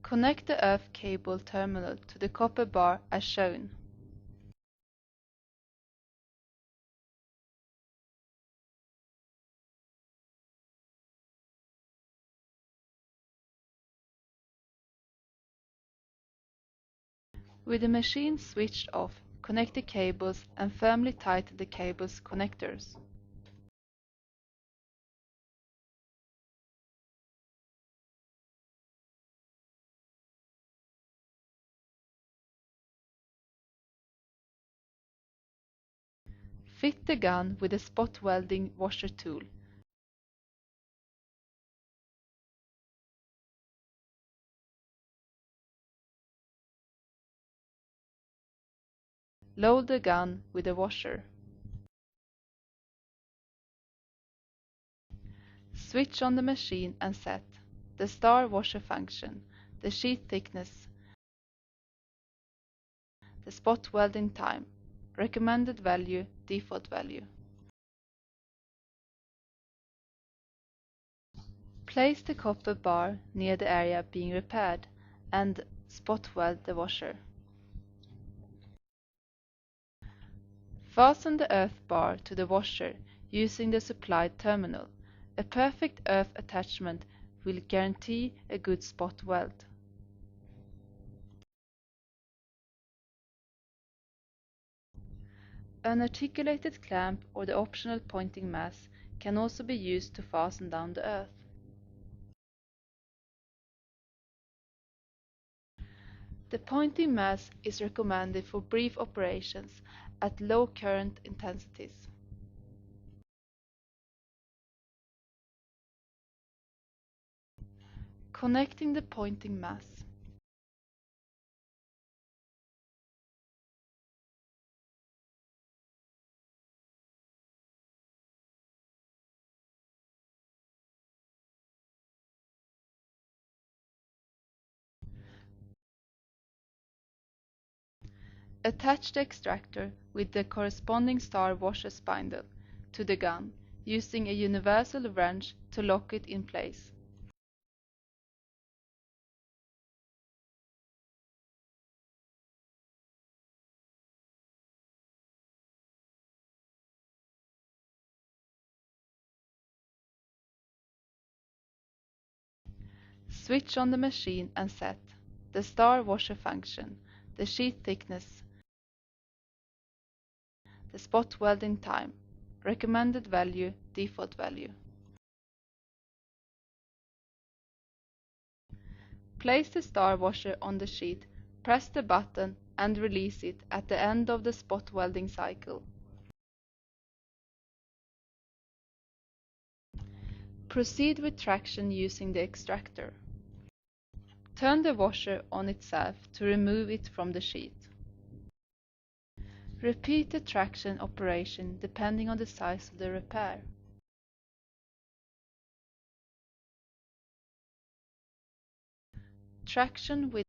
Connect the earth cable terminal to the copper bar as shown. With the machine switched off, connect the cables and firmly tighten the cable's connectors. Fit the gun with a spot welding washer tool. Load the gun with a washer. Switch on the machine and set the star washer function, the sheet thickness, the spot welding time, recommended value, default value. Place the copper bar near the area being repaired and spot weld the washer. Fasten the earth bar to the washer using the supplied terminal. A perfect earth attachment will guarantee a good spot weld. An articulated clamp or the optional pointing mass can also be used to fasten down the earth. The pointing mass is recommended for brief operations at low current intensities. Connecting the pointing mass. Attach the extractor with the corresponding star washer spindle to the gun using a universal wrench to lock it in place. Switch on the machine and set the star washer function, the sheet thickness, the spot welding time, recommended value, default value. Place the star washer on the sheet, press the button and release it at the end of the spot welding cycle. Proceed with traction using the extractor. Turn the washer on itself to remove it from the sheet. Repeat the traction operation depending on the size of the repair. Traction with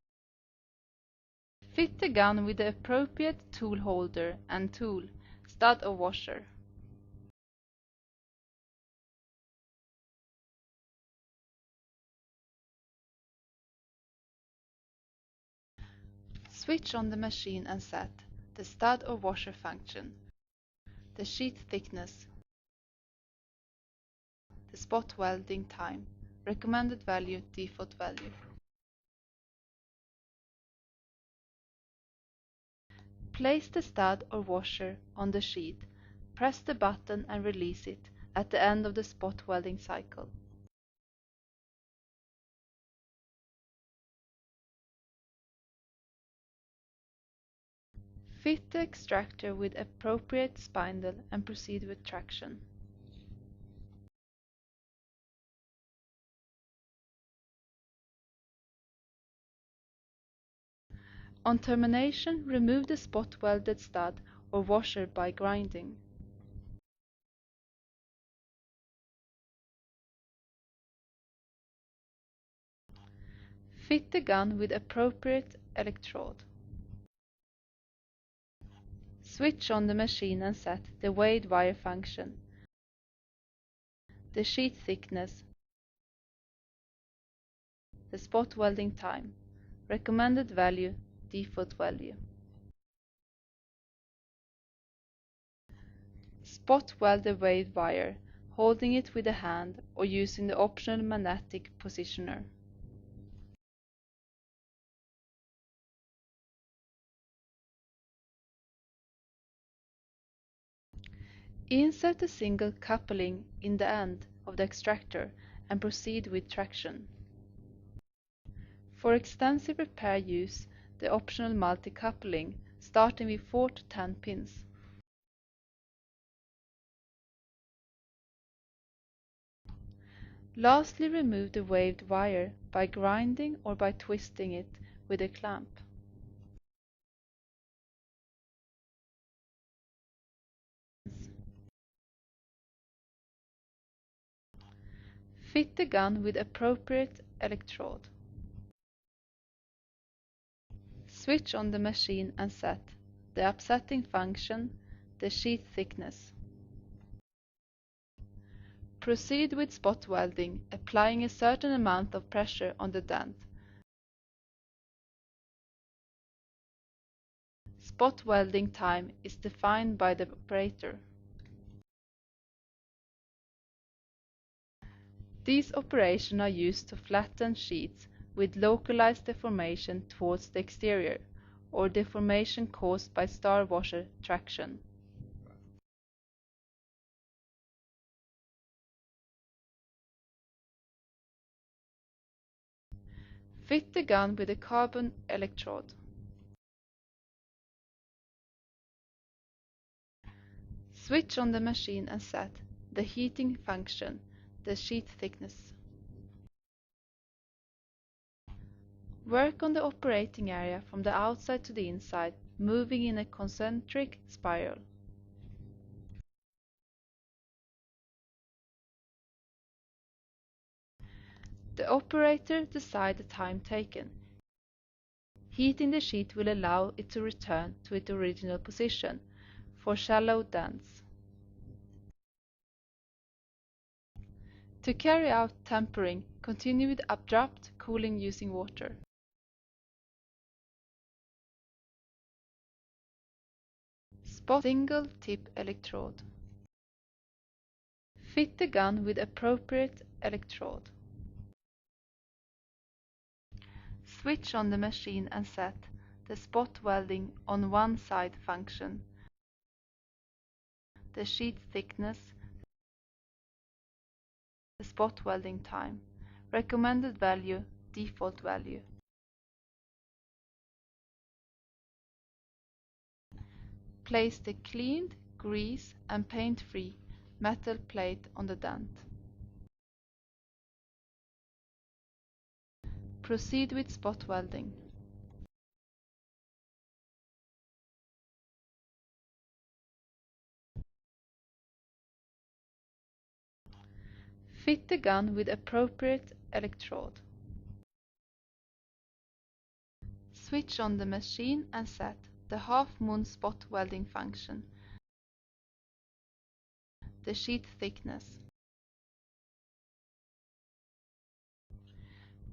Fit the gun with the appropriate tool holder and tool, stud or washer. Switch on the machine and set the stud or washer function, the sheet thickness, the spot welding time, recommended value, default value. Place the stud or washer on the sheet, press the button and release it at the end of the spot welding cycle. Fit the extractor with appropriate spindle and proceed with traction. On termination, remove the spot welded stud or washer by grinding. Fit the gun with appropriate electrode. Switch on the machine and set the weighed wire function, the sheet thickness, the spot welding time, recommended value, default value. Spot weld the waved wire, holding it with a hand or using the optional magnetic positioner. Insert a single coupling in the end of the extractor and proceed with traction. For extensive repair use the optional multi-coupling starting with 4 to 10 pins. Lastly, remove the waved wire by grinding or by twisting it with a clamp. Fit the gun with appropriate electrode. Switch on the machine and set the upsetting function, the sheet thickness. Proceed with spot welding, applying a certain amount of pressure on the dent. Spot welding time is defined by the operator. These operations are used to flatten sheets with localized deformation towards the exterior, or deformation caused by star washer traction. Fit the gun with a carbon electrode. Switch on the machine and set the heating function, the sheet thickness. Work on the operating area from the outside to the inside, moving in a concentric spiral. The operator decides the time taken. Heating the sheet will allow it to return to its original position for shallow dents. To carry out tempering, continue with abrupt cooling using water. Spot single tip electrode. Fit the gun with appropriate electrode. Switch on the machine and set the spot welding on one side function, the sheet thickness, the spot welding time, recommended value, default value. Place the cleaned, grease and paint-free metal plate on the dent. Proceed with spot welding. Fit the gun with appropriate electrode. Switch on the machine and set the half-moon spot welding function, the sheet thickness.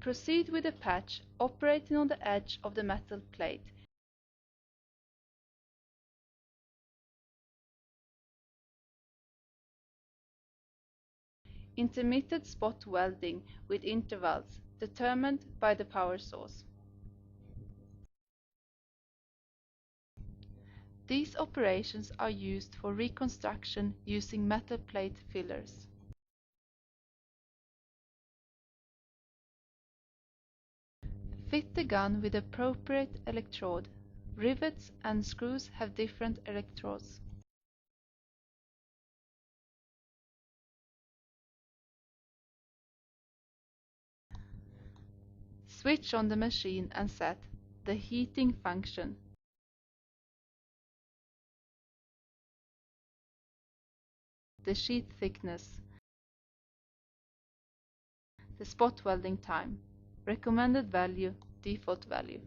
Proceed with the patch operating on the edge of the metal plate. Intermittent spot welding with intervals determined by the power source. These operations are used for reconstruction using metal plate fillers. Fit the gun with appropriate electrode. Rivets and screws have different electrodes. Switch on the machine and set the heating function, the sheet thickness, the spot welding time, recommended value, default value.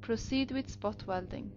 Proceed with spot welding.